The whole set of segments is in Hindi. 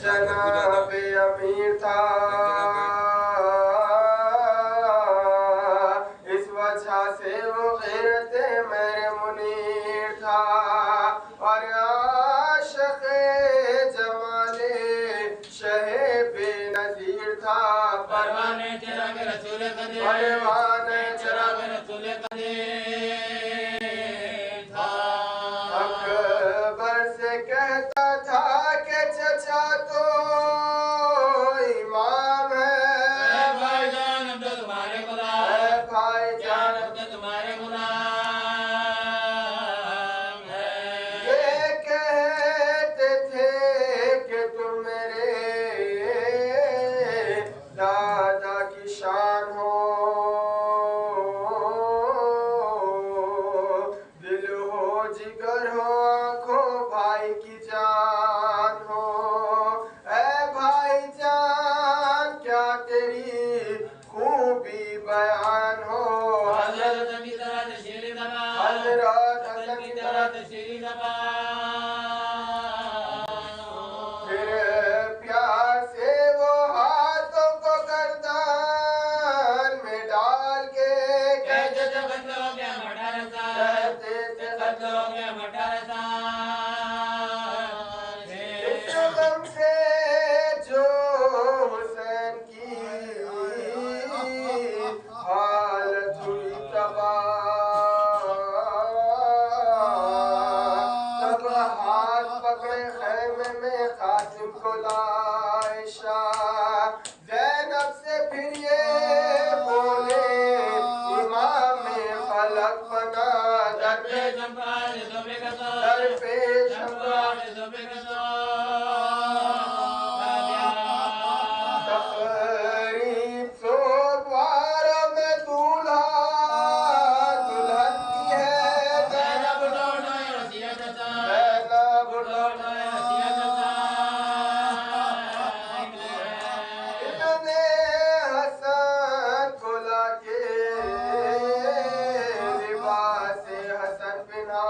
जनाब अमीर था, इस वजह से वो गैरत मेरे मुनीर था। और आशिक़ जमाले शहे बेनज़ीर था, परवाने चिराग रसूल कदीर, परवाने चिराग रसूल कदीर था। अकबर से कहता था कि चचा तो इमाम है, भाईजान अब तो तुम्हारे गुलाम, भाईजान अब तो तुम्हारे गुलाम है। ये कहते थे कि तुम मेरे दादा की शान हो, दिल हो जिगर हो आंखों भाई की जान हो। ऐ भाईजान क्या तेरी खूबी बयान हो, हज़रत की तरह तशरीफ़ ज़बान, हज़रत की तरह तशरीफ़ ज़बान हो। फिर प्यार से वो हाथों को गर्दन में डाल के कहते थे बंदों क्या मटा रसा, कहते थे बंदों क्या मटा रसा। इस गम से जो हुसैन की हालत हुई तबाह, तब हाथ पकड़े खैमे में कासिम को लाए शाह। ज़ैनब से फिर ये बोले इमाम फलक बना, दर पे जंबाल ज़ुबे कसा, दर पे जंबाल ज़ुबे कसा। तक़रीब सोमवार में दूल्हा दुल्हन की है, ज़ैनब लौटा रसिया जसा, ज़ैनब लौटा रसिया जसा। इन्होंने हसन को लाके लिबास हसन बिना,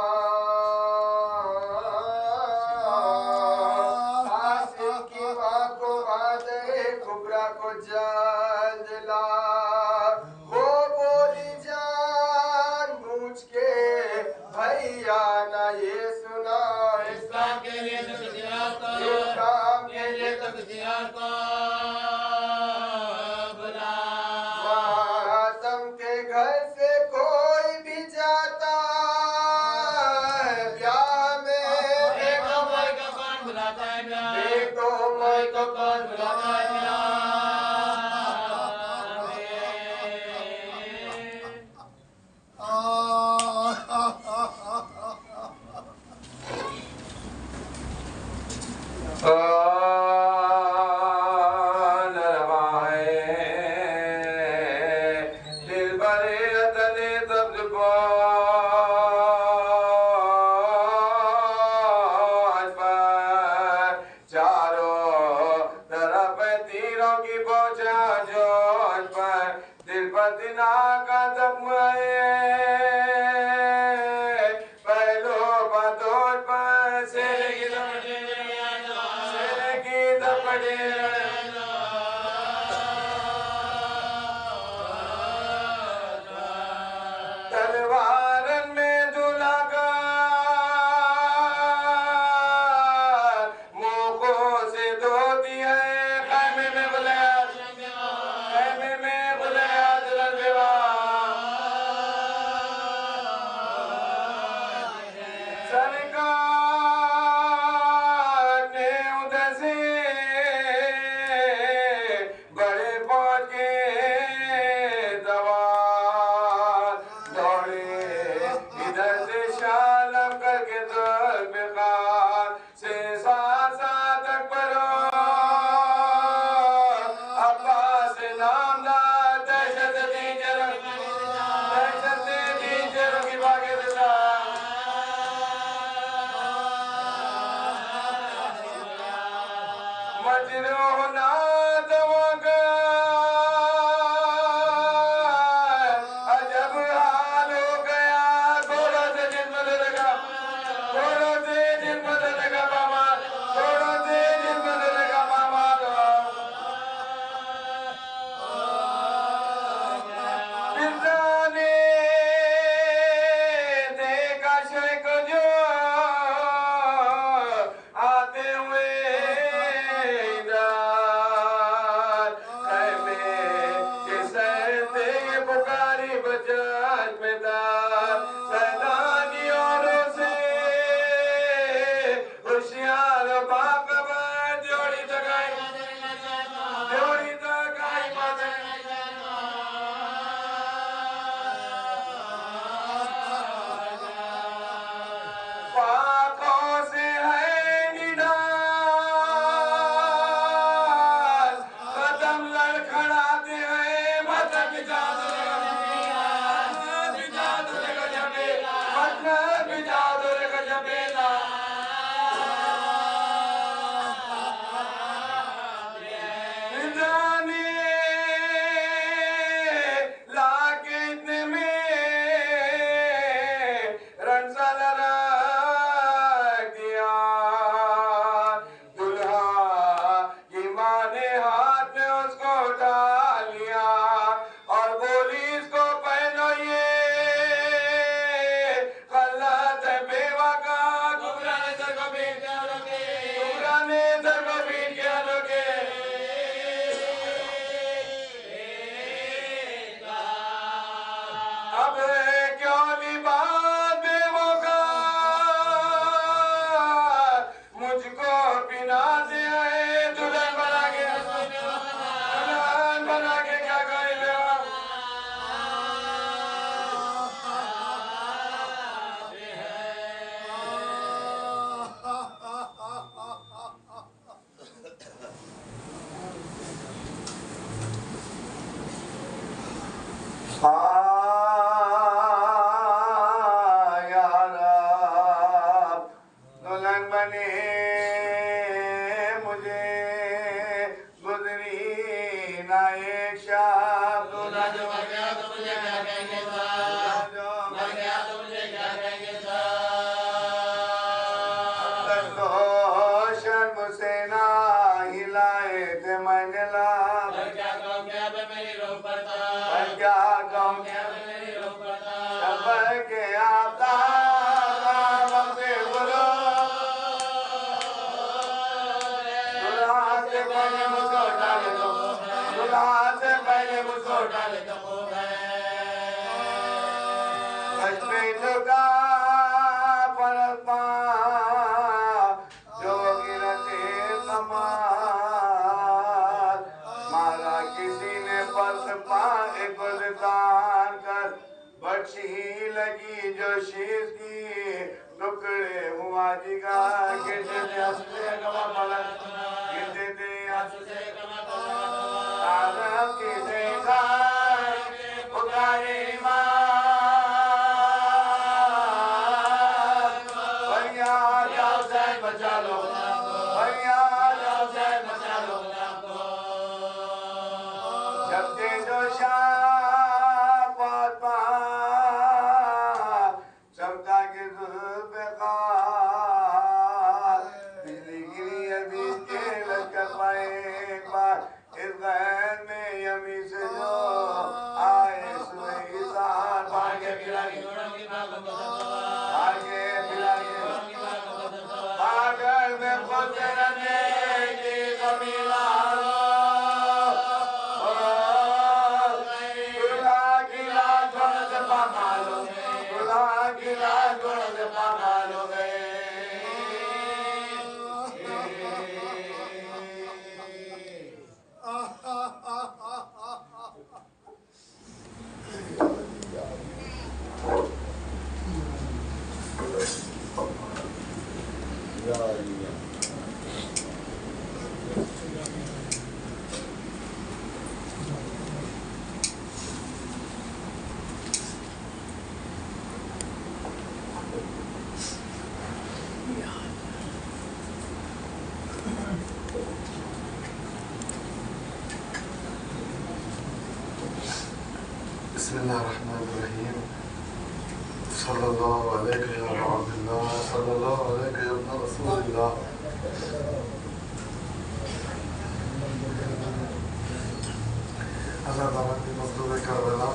कासिम की माँ को मादरे कुबरा को जल्द ला। वो बोली जान बूझ के भैया ना ये सुना, इस काम के लिए तो किसी और को, इस काम के लिए तो किसी और को बुला। मातम के घर से कोई भी जाता है ब्याह में, देखो मोई को कौन बुलाता है ब्याह, देखो मोई को कौन बुलाता है ब्याह में। दिल बरे अदले तब्ज चारों तरफ तीरों की बोझा जोश पर, दिल पर दिना का जख्म पहलो बदौर पर शेर की दपड़े तलवारन में दूल्हा का मुँह से धोती है, खैमे में बुलाया, खैमे में बुलाया दुल्हन विवाह। सरकार ने उधर से बड़े फौज के दवार दौड़े, इधर से शालम करके जुल्फ़िकार से साथ अकबरो अब्बास नामदार दहशत दीजरों की भागे दिला। मजरूह ना दवागा अजब हाल हो गया, घोड़ों से जिन पर लगा, घोड़ों से जिन मुझको बिना दे आए दुल्हन बना के क्या गए दुल्हन बने मुझे गुजरी ना एक शाम दुल्हन जो मर गया तो मुझे क्या कहेंगे साहब जो मर गया तो मुझे क्या कहेंगे साहब तो शर्म से ना हिलाए थे मैंने लाभ क्या कहूँ क्या पे मेरी रोक पड़ता क्या कहूँ क्या पे मेरी रोक पड़ता सब के आता मारा किसी ने पर्स पाए गुलदान कर बच्ची लगी जो शीश की टुकड़े हुआ जिगा गिरते थे हंसते कमा पलक गिरते थे हंसते कमा पलक आदम की देखा पुकारे माँ भैया जाओ सैन बचा लो भैया जाओ सैन बचा लो जब ते जो शाह पाता चमका के जुल्फ़िकार बिजली गिरी अभी के लश्कर पाए एक बार इस गैर में यमी से जो आए सुए इसार भागे बिलागे भागे बिलागे पागल में खुद रहने की कमीला बिस्मिल्लाहिर्रहमानिर्रहीम सल्लल्लाहु अलैहि या अब्दुल्लाह सल्लल्लाहु अलैहि या रसूलल्लाह हज़रत की मज़लूम करबला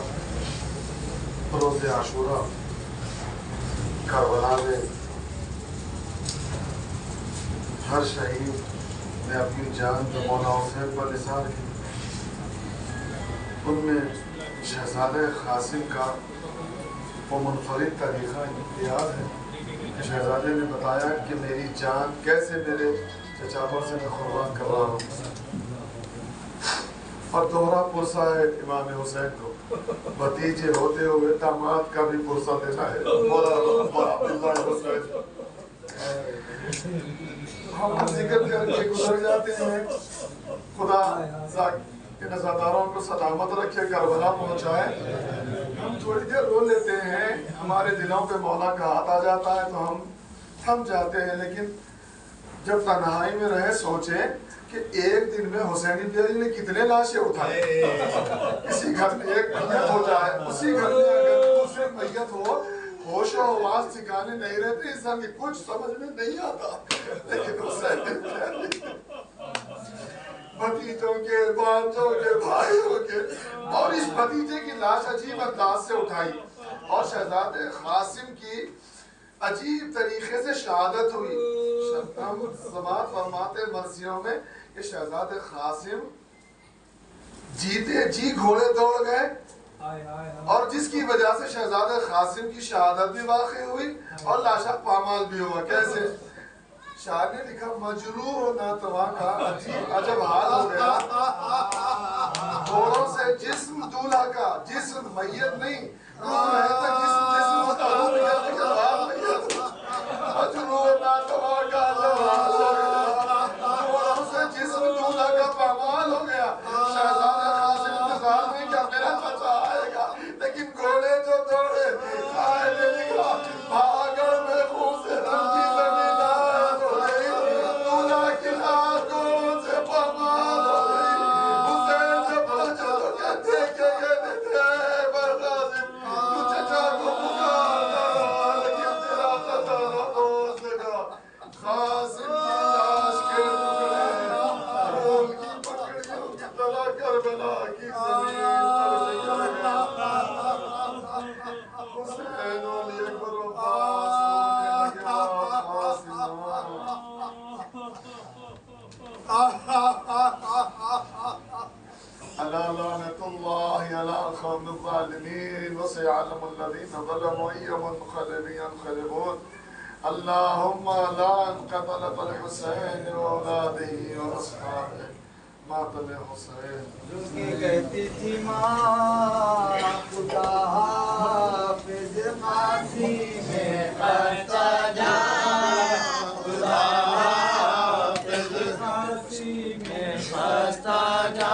रोज़ आशूरा करबला में हर शहीद ने अपनी जान जो मौला हुसैन पर निसार की उनमें शहज़ादे क़ासिम का वो मुनफरिद तरीक़ा इम्तियाज़ है कि शहज़ादे ने बताया कि मेरी जान कैसे मेरे चचा पर से मैं कुर्बान कर रहा हूँ और दोहरा पुरसा है इमाम हुसैन को भतीजे होते हुए दामाद का भी पुरसा देना है हम जिक्र करके गुजर जाते हैं खुदा के नज़ादारों को सलामत रखे करबला पहुँचाए। हम थोड़ी देर रो लेते हैं हमारे दिलों पे मौला का हाथ आ जाता है तो हम थम जाते हैं लेकिन जब तन्हाई में रहे सोचे कि एक दिन में हुसैनी प्यारी ने कितने लाशें उठाए किसी घर में एक मैयत हो जाए उसी घर में अगर दूसरे मैयत हो होश और आवाज ठिकाने नहीं रहते इंसान की कुछ समझ में नहीं आता लेकिन हुसैनी प्यारी भतीजों के भांजों के भाइयों के और इस भतीजे की लाश अजीब अंदाज से उठाई और शहजादे क़ासिम की अजीब तरीके से शहादत हुई। हम ज़मात फरमाते मर्सियों में कि शहजादे क़ासिम जीते जी घोड़े दौड़ गए और जिसकी वजह से शहजादे क़ासिम की शहादत भी वाक़ई हुई और लाशा पामाल भी हुआ। कैसे शाह ने लिखा मजरूह ना तवा का अजीब अजब हाल हो गया। घोड़ों से जिस्म दूल्हा का, जिस्म मैयत नहीं, रूह है तो जिस्म होता, रूह कहते के बाद मैयत। मजरूह ना तवा का अजब हाल हो गया। घोड़ों से जिस्म दूल्हा का पामाल हो गया। शहजादा कासिम इंतजार में क्या मेरा चाचा आएगा, लेकिन घोड़े जो दौड़े आए ने लिखा भागड़ में खून से रंगी जमीन हो गई, दूल्हा की लाश घोड़ों से पामाल हो गई। हुसैन जब पहुंचे तो कहते कि ये देते बरकासिम तू चचा को पुकारता रहा, लेकिन तेरा चचा ना दोस्त का कासिम की लाश के टुकड़े फूल की पकड़ियों की तरह करबला की जमीन पर बिखर गए। हुसैन अली अकबर अब्बास रोने लगे, अला लानतुल्लाहि अला क़ौमिल ज़ालिमीन व सयअलमु अल्लज़ीना ज़लमू अय्युम मुन्क़लिबिन यन्क़लिबून। अल्लाहुम्मा लान क़तलतल हुसैन व औलादिही व अस्हाबिही मातल हुसैन। रुके कहती थी माँ खुदा हाफ़िज़ क़ासी में खस्ता जा, खुदा हाफ़िज़ क़ासी में खस्ता जा,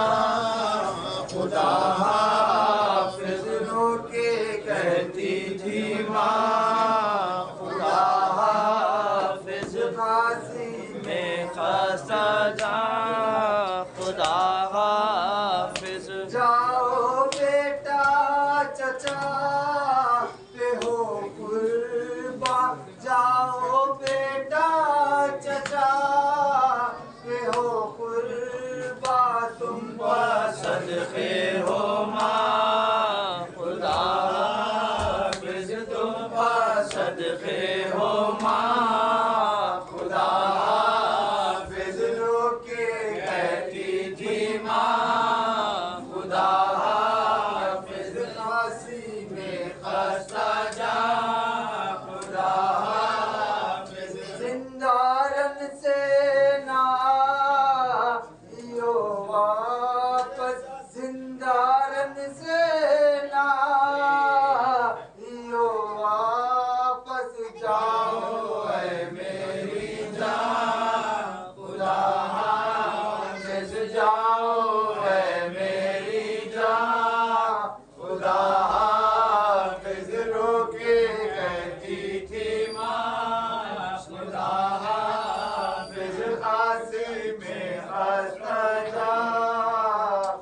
खुदा हाफ़िज़ रुके कहती थी माँ खुदा हाफ़िज़ क़ासी में खस्ता जा, खुदा हाफ़िज़। जाओ बेटा चचा पे हो कुर्बा, जाओ बेटा चचा पे हो कुर्बा, तुम पर सदक़े हो माँ खुदा हाफ़िज़, तुम पर सदक़े हो माँ खुदा हाफ़िज़। रोके कहती थी माँ खुदा हाफ़िज़ क़ासी में खस्ता जा, खुदा हाफ़िज़। जिंदारन से ना आइयो वापस, जिंदारन से ना आइयो वापस, जाओ ऐ मेरी जान खुदा हाफ़िज़, जाओ ऐ मेरी जान खुदा हाफ़िज़। रोके कहती थी माँ खुदा हाफ़िज़ क़ासी में खस्ता जा,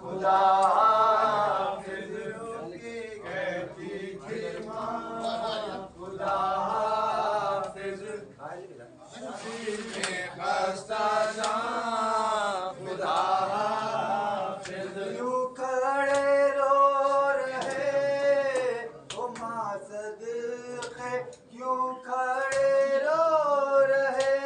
खुदा हाफ़िज़। रोके कहती थी माँ खुदा हाफ़िज़ में खस्ता जा, खुदा हाफ़िज़। यूं खड़े रो रहे ओ माँ सदक़े, क्यों खड़े रो रहे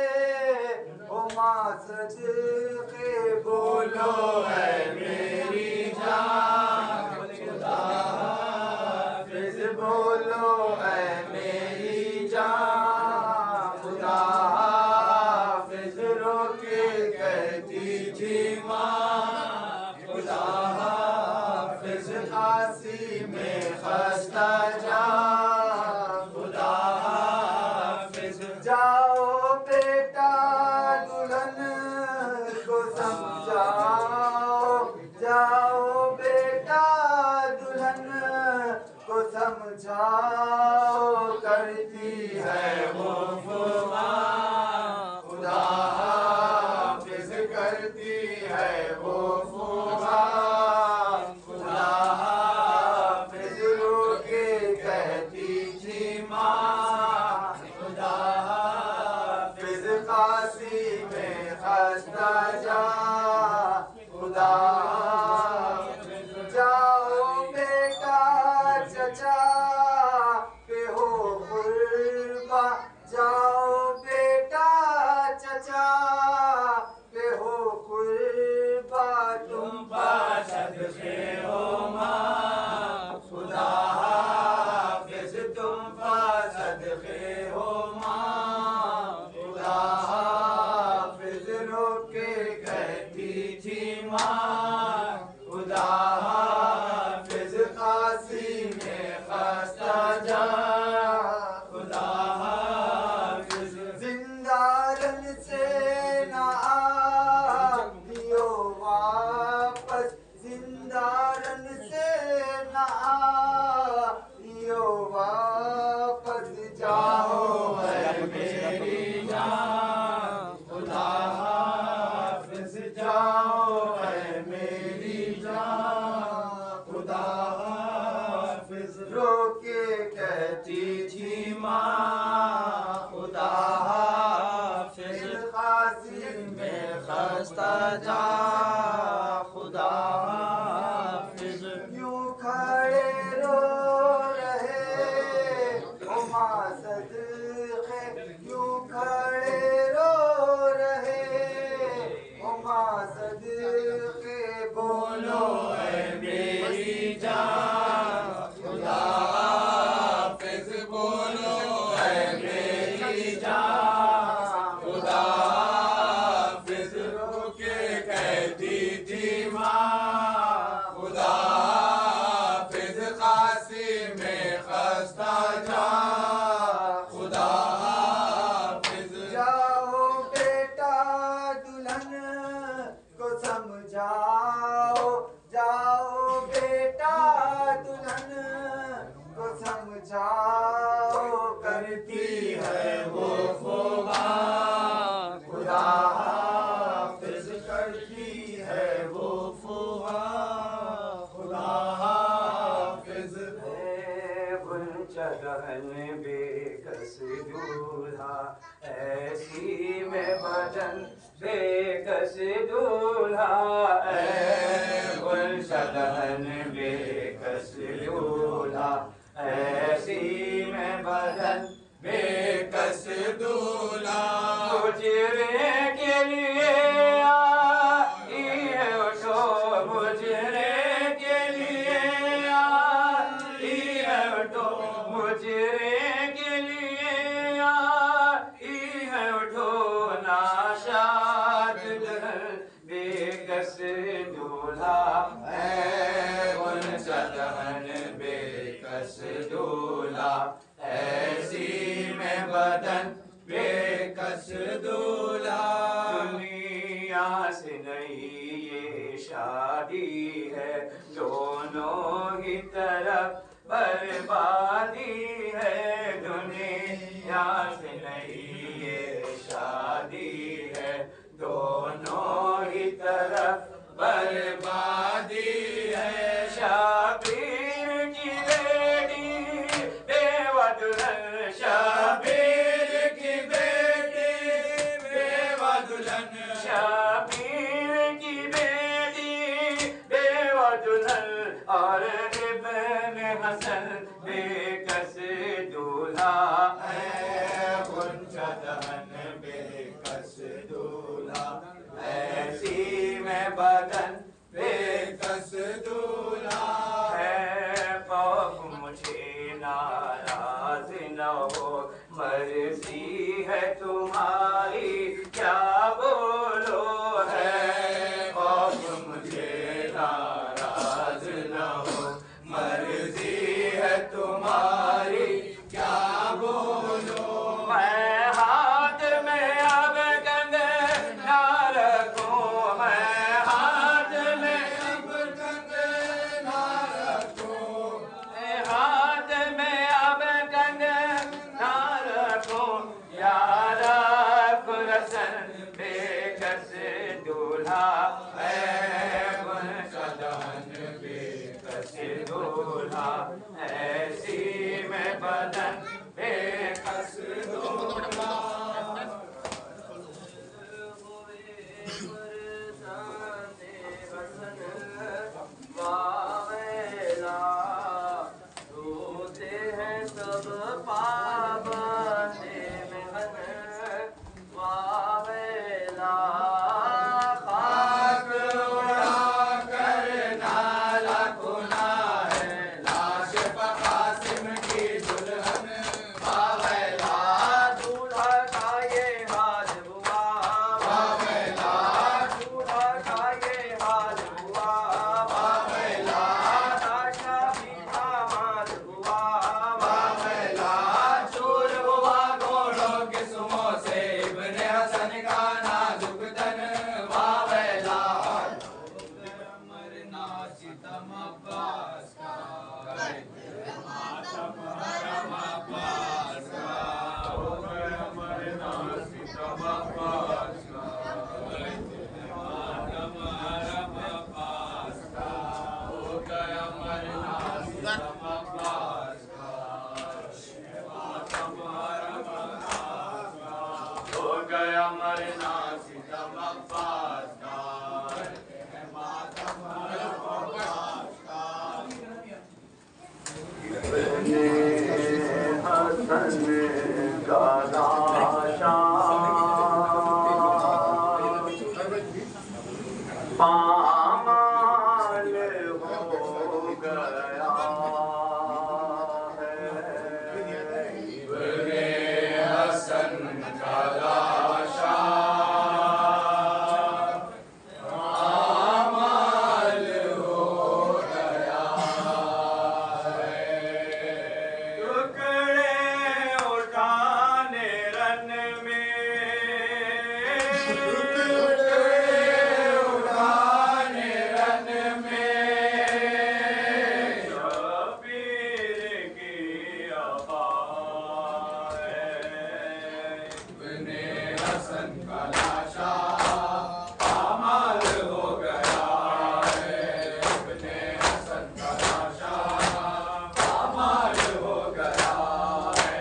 ओ माँ सदक़े, बोलो है मेरी जान खुदा हाफ़िज़, बोलो है मेरी जान खुदा हाफ़िज़। रोके कहती थी माँ खुदा हाफ़िज़ क़ासी में खस्ता जा, खुदा हाफ़िज़। जाओ बेटा दुल्हन को समझाओ, जाओ बेटा दुल्हन को समझाओ, करती है वो फुमा खुदा हाफ़िज़, करती है वो फुमा खुदा हाफ़िज़। रोके कहती थी माँ खुदा हाफ़िज़ क़ासी में खस्ता जा, खुदा हाफ़िज़। जाओ बेटा चचा पे हो कुर्बा, जाओ बेटा चचा पे हो कुर्बा, तुम पर सदक़े हो माँ खुदा हाफ़िज़, तुम पर सदक़े हो माँ खुदा हाफ़िज़। खस्ता जा खुदा हाफिज। यूं खड़े रो रहे हुमा सदके, यूं खड़े रो रहे हुमा सदके, बोलो है मेरी जान खुदा हाफिज, बोलो है मेरी जान खुदा हाफिज। रोके कहती थी माँ खुदा हाफिज, कासिम में खस्ता जा खुदा हाफिज। जाओ बेटा दुल्हन को समझाओ, जाओ बेटा दुल्हन को समझाओ, करती है वो खुदा खुदा हाफिज, करती है वो खुदा खुदा हाफिज। गुलचदन बेकस दूल्हा ऐसी में बदन बेकस दूल्हा, गुलचदन बेकस दूल्हा ऐसी में बदन बेकस दूल्हा। मुजरे के लिए आई है उठो, मुजरे के लिए आई है उठो, मुजरे के लिए आई है उठो, नाशाद बेकस दूल्हा है गुलचदन बेकस दूल्हा ऐसी में बदन बेकस दूल्हा। दुनिया से नहीं ये शादी है, दोनों ही तरफ बर्बादी है, दुनिया से नहीं ये शादी है, दोनों ही तरफ बर्बादी है। शाबीर की बेटी बेवा दुल्हन, शाबीर की बेटी बेवा दुल्हन, शाबीर की बेटी बेवा दुल्हन, और इब्न हसन बेकस दूल्हा है गुलचदन बेकस दूल्हा ऐसी में बदन बेकस दूल्हा है। खौफ मुझे नाराज न हो, मर्जी है तुम्हारी क्या बोलो है, खौफ मुझे नाराज न हो, मर्जी है तुम्हारी क्या बोलो। मैं हाथ में अब कंगना रखूं, मैं हाथ में अब कंगना रखूं, मैं हाथ में अब कंगना रखूं, यार रसन बेकस दूल्हा है गुलचदन बेकस दूल्हा ऐसी में बदन बेकस दूल्हा। वावेला रोते हैं सब पाबंदे में हन, वावेला खाक उड़ा कर नाला खुना है, लाश कासिम की दुल्हन वावेला, दूल्हा का ये हाल हुआ वावेला, दूल्हा का ये हाल हुआ वावेला, लाशा भी दामाद हुआ वावेला, चूर हुआ घोड़ों के सुमों से इब्ने हसन का नाजुक तन वावेला, मरना सितम अब्बास का, मातम अब्बास का, हो गया मरना सितम अब्बास का, मातम अब्बास का, हो गया मरना सितम अब्बास का, मातम अब्बास का, हो गया मरना सितम अब्बास का। का लाशा पामाल हो गया है। इब्ने हसन का लाशा पामाल हो गया है।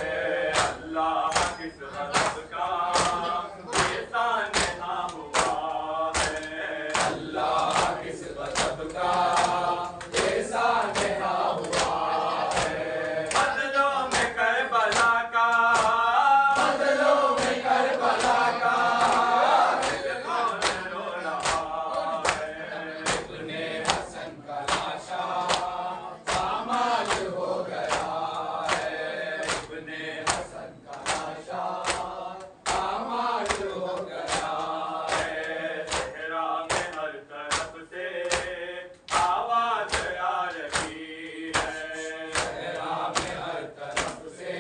अल्लाह किस गज़ब का ये सानहा हुआ है। अल्लाह किस गज़ब का ये सानहा हुआ है। बदलों में करबला का, बदलों में करबला का दिल कौन रो रहा है। इब्ने हसन का लाशा पामाल हो गया है। इब्ने हसन का लाशा पामाल हो गया है। सहरा में हर तरफ से आवाज आ रही है। सहरा में हर तरफ से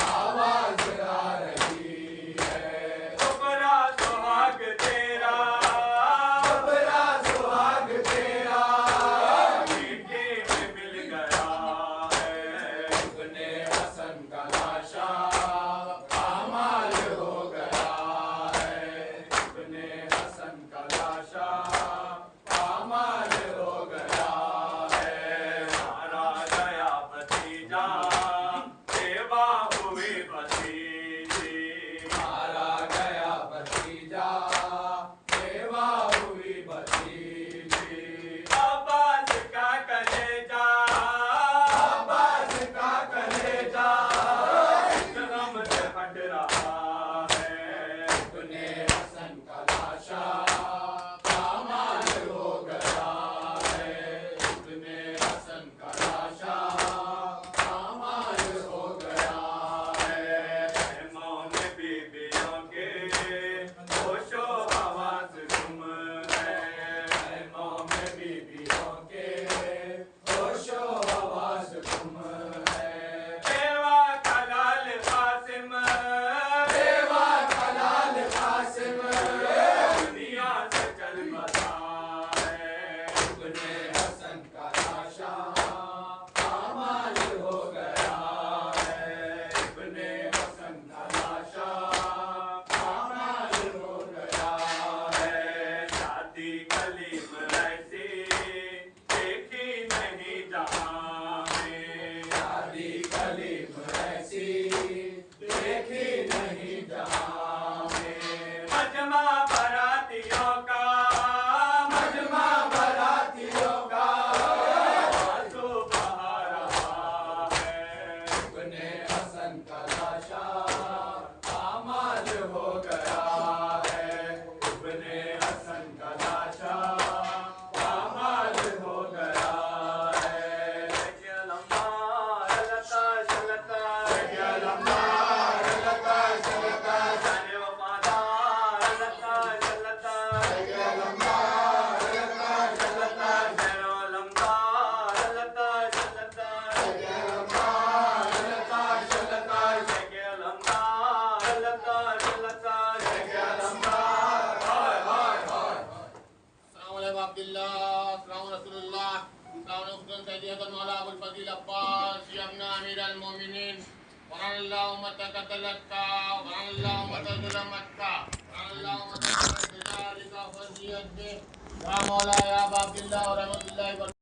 आवाज आ रही है। उबरा सुहाग तेरा, उबरा सुहाग तेरा मीठे में मिल गया है। इब्ने हसन का लाशा पामाल हो गया है। इब्ने हसन का लाशा पामाल हो गया है। मारा गया भतीजा, सेवा हुई भतीजी। मारा गया भतीजा, सेवा हुई भतीजी। अब्बास का कलेजा, अब्बास का कलेजा गम से फट रहा है। इब्ने हसन का लाशा पामाल हो गया है। इब्ने हसन का लाशा पामाल हो गया है। खैमों में बीबियों के होशो हवास गुम है। खैमों में बीबियों के होशो हवास गुम है। बेवा का लाल कासिम, बेवा का लाल कासिम दुनिया से चल बसा है। इब्ने हसन का लाशा पामाल हो गया है। इब्ने हसन का लाशा पामाल हो गया है। शादी कलीम ऐसी देखी नहीं जहां में। शादी कलीम ऐसी देखी नहीं जहां में। मजमा बरातियों का, मजमा बरातियों का आंसू बहा रहा है। इब्ने हसन का लाशा पामाल हो गया है। इब्ने हसन का लाशा पामाल हो गया है। क्या लम्बा लता शलता, क्या लम्बा लता शलता जाने वफादार लता शलता, क्या लम्बा लता शलता जानो लम्बा लता शलता, क्या लम्बा लता शलता, क्या लम्बा लता शलता, क्या लम्बा। हाय हाय हाय। अस्सलामुअलैकुम अब्दुल्लाह, अस्सलाम रसूलुल्लाह, अस्सलाम सैयदना मौला अबुल फजील अब्बास यमना अमीरुल मोमिनीन वरल्लाहु मतकतलका वरल्लाहु मतजुलमका वरल्लाहु मतकतलिका फजीयत या मौला या अब्दुल्लाह और रहमतुल्लाह